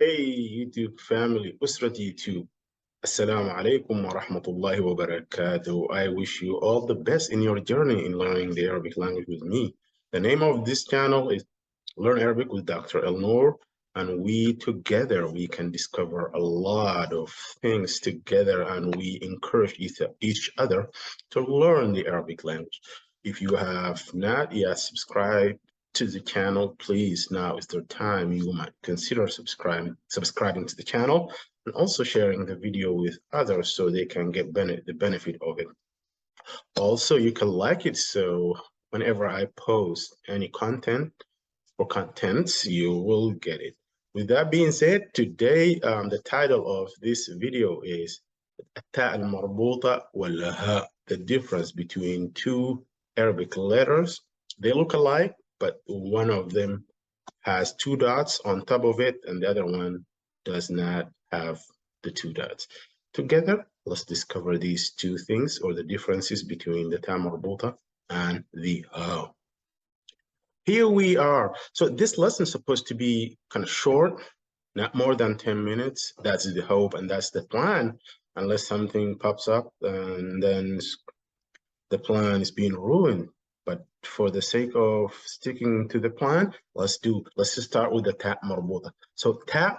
Hey YouTube family, Usrat YouTube. Assalamu alaikum wa rahmatullahi wa barakatuh. I wish you all the best in your journey in learning the Arabic language with me. The name of this channel is Learn Arabic with Dr. Elnoor, and we together we can discover a lot of things together, and we encourage each other to learn the Arabic language. If you have not yet subscribed to the channel, please, now is the time you might consider subscribing to the channel and also sharing the video with others so they can get the benefit of it. Also, you can like it so whenever I post any content or contents, you will get it. With that being said, today the title of this video is Taa Marbota and Haa, the difference between two Arabic letters. They look alike, but one of them has two dots on top of it and the other one does not have the two dots. Together, let's discover these two things or the differences between the Taa Marbota and the Haa. Here we are. So this lesson is supposed to be kind of short, not more than 10 minutes. That's the hope and that's the plan, unless something pops up and then the plan is being ruined. But for the sake of sticking to the plan, let's just start with the Taa Marbota. So Taa,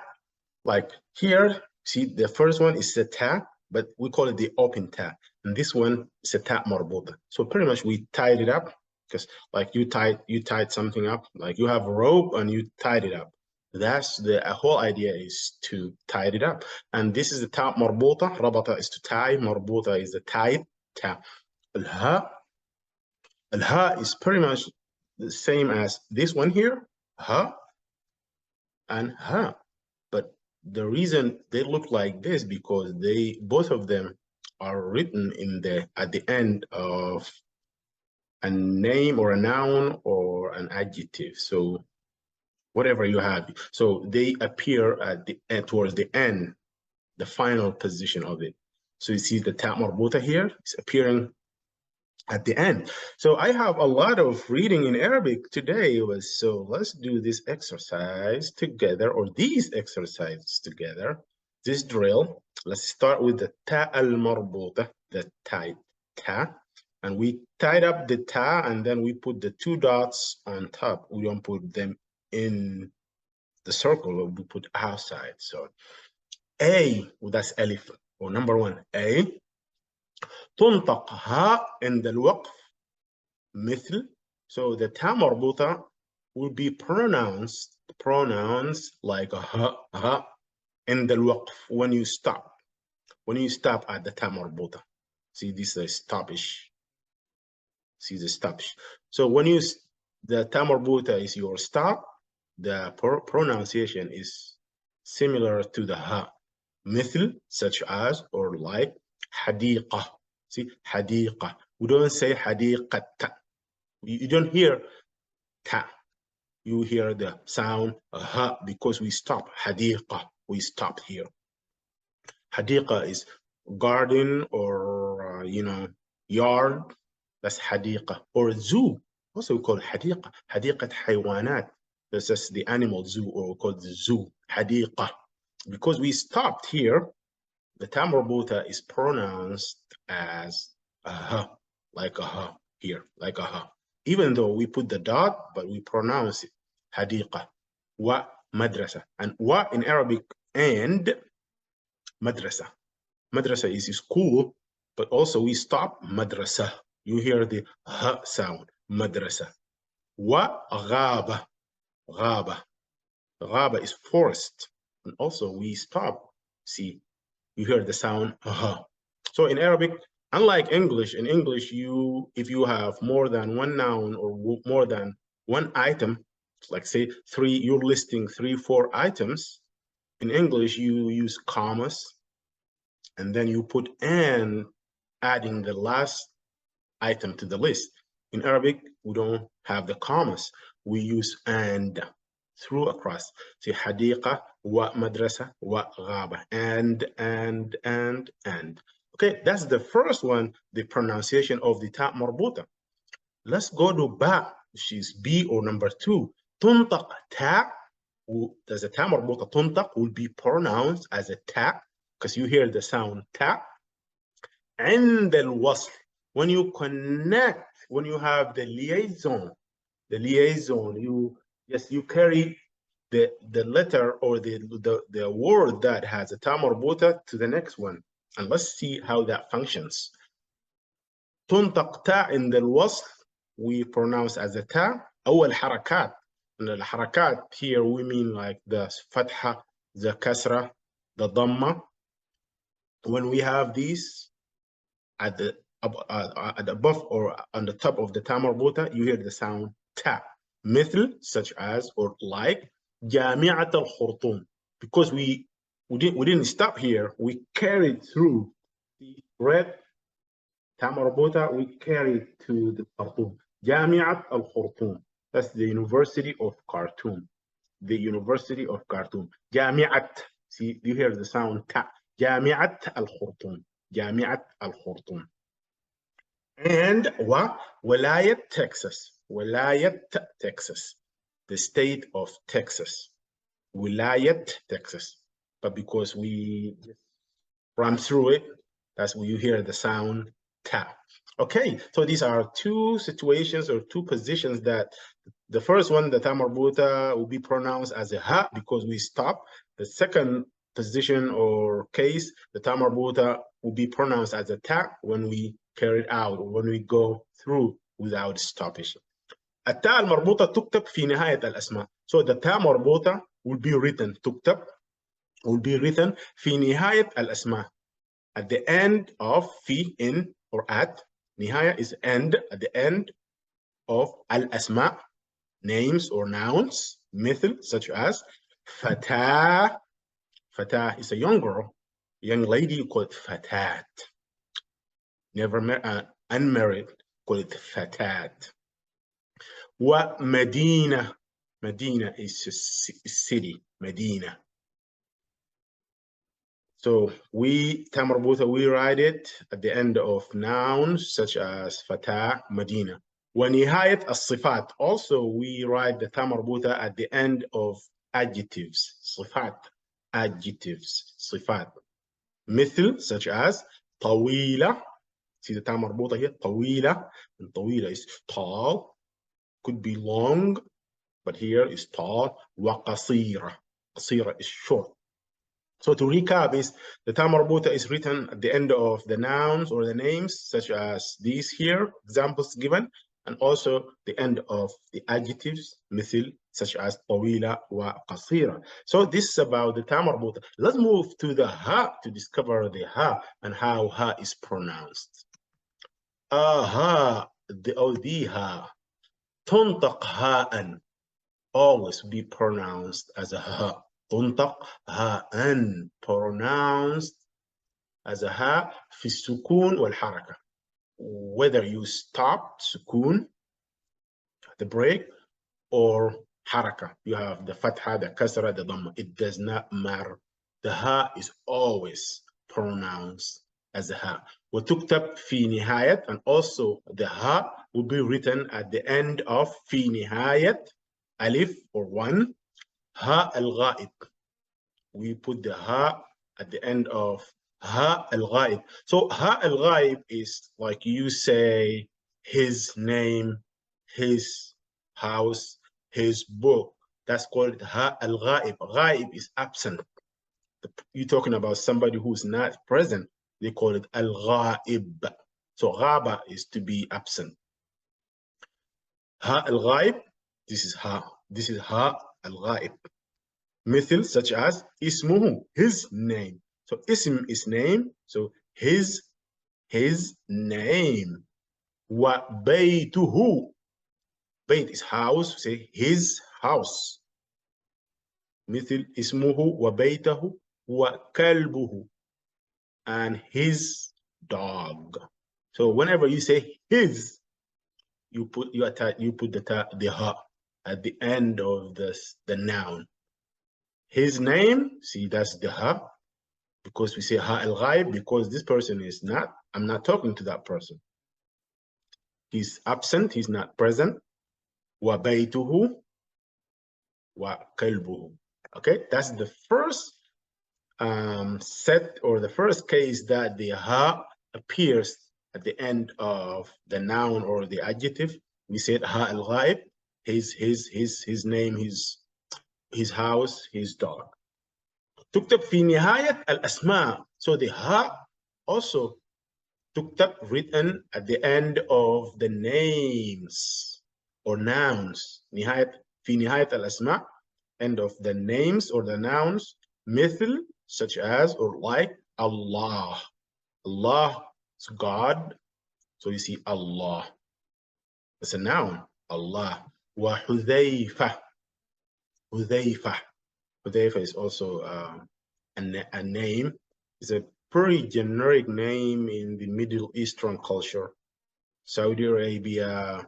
like here, see the first one is the Taa, but we call it the open Taa. And this one is a Taa Marbota. So pretty much we tied it up, because like you tied something up, like you have a rope and you tied it up. That's the whole idea, is to tie it up. And this is the Taa Marbota. Rabata is to tie, Marbota is the tied Taa. Al-Ha is pretty much the same as this one here, Ha and Ha. But the reason they look like this because both of them are written at the end of a name or a noun or an adjective. So whatever you have. So they appear at the end, towards the end, the final position of it. So you see the Taa Marbota here is appearing at the end. So I have a lot of reading in Arabic today. So let's do this exercise together, or these exercises together, this drill. Let's start with the Ta al-Marbota, the tied Ta. And we tied up the Ta and then we put the two dots on top. We don't put them in the circle, we put outside. So A, well, that's Alif, or number one, A. تنطق ها عند الوقف مثل. So the Ta Marbota will be pronounced like a ha in the waqf when you stop at the Ta Marbota. See, this is stoppish. See the stoppish. So when the Ta Marbota is your stop, the pronunciation is similar to the ha. مثل, such as, or like, حديقة. See, حديقة. We don't say حديقة. You don't hear ta. You hear the sound ha because we stop. حديقة. We stop here. حديقة is garden or yard. That's حديقة. Or zoo. Also we call حديقة. حديقة حيوانات. This is the animal zoo, or we call the zoo. حديقة. Because we stopped here, the Ta Marbota is pronounced as a ha, like a ha here, like a ha. Even though we put the dot, but we pronounce it hadiqa, wa madrasa. And wa in Arabic and madrasa. Madrasa is school, but also we stop madrasa. You hear the ha sound, madrasa. Wa ghaba, ghaba. Ghaba is forest. And also we stop, see, you hear the sound ha. So in Arabic, unlike English, in English, if you have more than one noun or more than one item, like say you're listing 3-4 items. In English, you use commas, and then you put and, adding the last item to the list. In Arabic, we don't have the commas. We use and through across. See, حديقة ومدرسة وغابة. And. Okay, that's the first one, the pronunciation of the Ta Marbota. Let's go to Ba, she's B, or number two. تنطق Ta does the taa marbuta تنطق will be pronounced as a ta, because you hear the sound ta. عند الوصل, when you connect, when you have the liaison, you carry the letter or the word that has a taa marbuta to the next one. And let's see how that functions. تنطق تا عند الوصل, we pronounce as a ta. أول حركات, and the حركات here we mean like the فتحة, the كسرة, the ضمة. When we have these at the above or on the top of the taa marbuta, you hear the sound ta. مثل, such as or like, جامعة الخرطوم, because we didn't stop here, we carried through the red taa marbuta, we carried to the Khartoum. جامعة الخرطوم, that's the University of Khartoum. The University of Khartoum. جامعة, see, you hear the sound ta. جامعة الخرطوم. جامعة الخرطوم. And ولاية Texas. ولاية Texas. The state of Texas. ولاية Texas. But because we run through it, that's when you hear the sound ta. Okay, so these are two situations or two positions that the first one, the taa marbuta, will be pronounced as a ha because we stop. The second position or case, the taa marbuta will be pronounced as a ta when we carry it out or when we go through without stoppage. التاء المربوطة تكتب في نهاية الأسماء. So the taa marbuta will be written, تكتب, will be written في نهاية الأسماء. At the end of, في, in, or at. نهاية is end, at the end of الأسماء, names or nouns. مثل, such as فتاة. فتاة is a young girl, young lady, you call it فتاة. Never unmarried, call it فتاة. ومدينة. مدينة is a city, مدينة. So taa marbuta, we write it at the end of nouns such as فتاة, مدينة. ونهاية الصفات, also we write the taa marbuta at the end of adjectives. صفات, adjectives, صفات. مثل, such as طويلة. See the taa marbuta here, طويلة. And طويلة is tall, could be long, but here is tall. وقصيرة. قصيرة is short. So to recap is the taa marbuta is written at the end of the nouns or the names such as these here, examples given, and also the end of the adjectives, مثل, such as طويلة وقصيرة. So this is about the taa marbuta. Let's move to the ha to discover the ha and how ha is pronounced. Ha, the ha. تنطق هاء, always be pronounced as a ha. تنطق هاء, pronounced as a ha في السكون والحركة. Whether you stop سكون, the break, or حركة, you have the fatha, the kasra, the dhamma, it does not matter. The ha is always pronounced as a ha. وتكتب في نهاية, and also the ha will be written at the end of في نهاية alif or one. ها الغائب, we put the ha at the end of ها الغائب. So ها الغائب is like you say his name, his house, his book. That's called ها الغائب. غائب is absent. You're talking about somebody who's not present. They call it al-ghaib. So غابة is to be absent. ها الغائب, this is ha. This is ها الغائب. مثل, such as اسمه, his name. So اسم is name, so his name. وبيته, بيت is house, say his house. مثل اسمه وبيته وكلبه, and his dog. So whenever you say his, you put the ha at the end of the noun. His name, see, that's the ha, because we say ha al-ghaib, because this person is not, I'm not talking to that person. He's absent, he's not present. Wa baytuhu wa kalbuhu. Okay, that's the first set or the first case that the ha appears at the end of the noun or the adjective. We said ha al-ghaib, his name, his house, his dog. تكتب في نهاية الأسماء. So the ha also تكتب written at the end of the names or nouns. في نهاية الأسماء, end of the names or the nouns, مثل, such as or like Allah. Allah is God, so you see Allah. It's a noun, Allah. وحذيفة. حذيفة. Hudayfa is also a name. It's a pretty generic name in the Middle Eastern culture. Saudi Arabia,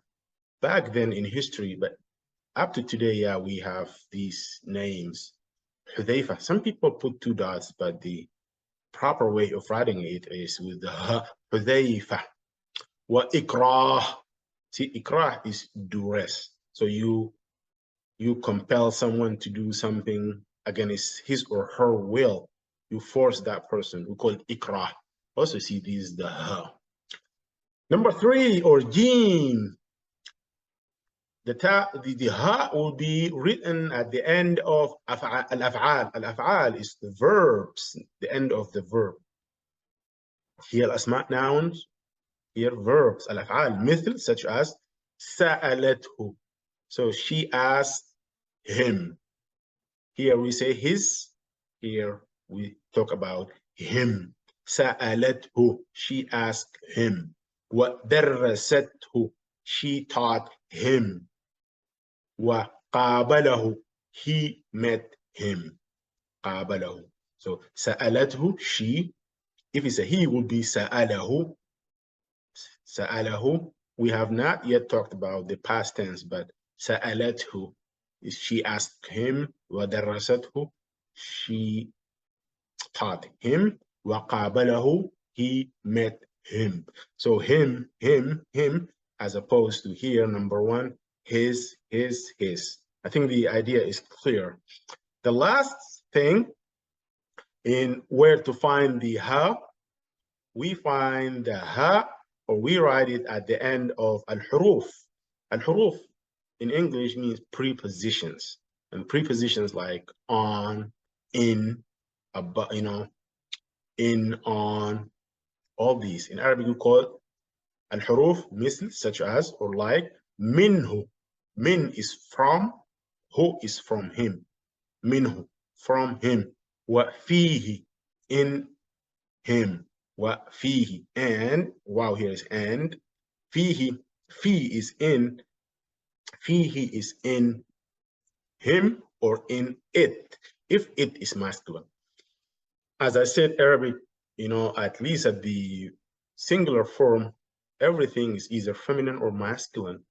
back then in history, but up to today, yeah, we have these names. Hudayfa. Some people put 2 dots, but the proper way of writing it is with the Hudayfa. Wa ikrah. See, ikrah is duress. So you compel someone to do something against his or her will. You force that person. We call it ikrah. Also see these the ha. Number 3, or jim. The ha will be written at the end of al-af'al. Al-af'al is the verbs, the end of the verb. Here al-asma' nouns, here verbs, al-af'al, مثل, such as سألته. So she asked him. Here we say his, here we talk about him. سألته, she asked him. ودرسته, she taught him. وقابله, he met him. قابله. So سألته, she. If it's a he, it would be سأله. سأله. We have not yet talked about the past tense, but سألته is she asked him. ودرسته, she taught him. وقابله, he met him. So him, as opposed to here, number 1, his. I think the idea is clear. The last thing in where to find the ha, we find the ha, or we write it at the end of al-huruf. Al-huruf in English means prepositions, and prepositions like on, in, about, in, on, all these. In Arabic we call it al-huruf, مثل, such as, or like minhu. Min is from, hu is from him. Minhu, from him. Wa fihi, in him. Wa fihi, and, wow, here is and. Fihi, fi is in, fihi is in him or in it, if it is masculine. As I said, Arabic, at least at the singular form, everything is either feminine or masculine.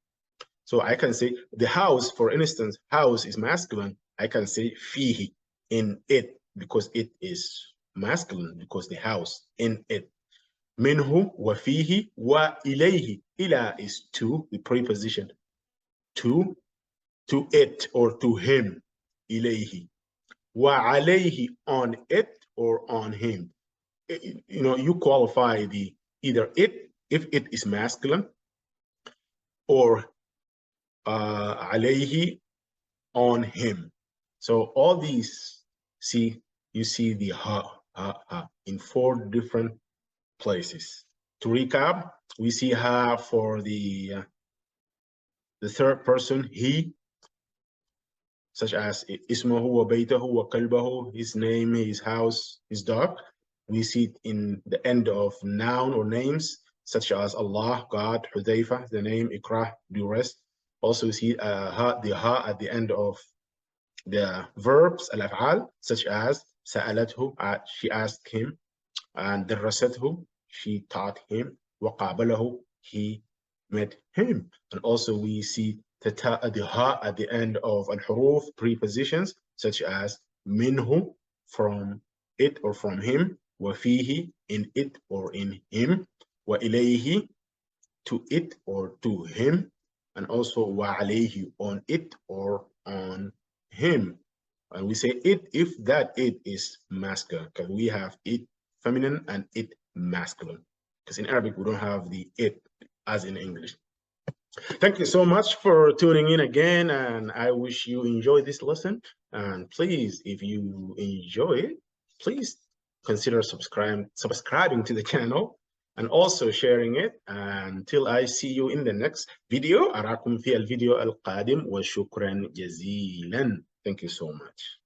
So I can say the house, for instance, house is masculine. I can say fihi, in it, because it is masculine, because the house, in it. Minhu, wa fihi, wa ilayhi. Ila is to, the preposition. To it, or to him. Ilayhi. Wa alayhi, on it or on him. You qualify the either it, if it is masculine, or alayhi, on him. So all these, you see the ha in 4 different places. To recap, we see ha for the third person, he, such as ismahu wa baytahu wa kalbahu, his name, his house, his dog. We see it in the end of noun or names, such as Allah, God, Hudayfa, the name, ikrah, duress. Also, we see the ha at the end of the verbs, al-af'al, such as sa'alathu, she asked him, and darasathu, she taught him, waqabalahu, he met him. And also we see the ha at the end of al-huruf, prepositions, such as minhu, from it or from him, wa fihi, in it or in him, wa ilayhi, to it or to him, and also wa alayhi, on it or on him. And we say it if that it is masculine, because we have it feminine and it masculine. Because in Arabic, we don't have the it as in English. Thank you so much for tuning in again, and I wish you enjoy this lesson. And please, if you enjoy it, please consider subscribing to the channel and also sharing it. Until I see you in the next video, أراكم في الفيديو القادم وشكرا جزيلا. Thank you so much.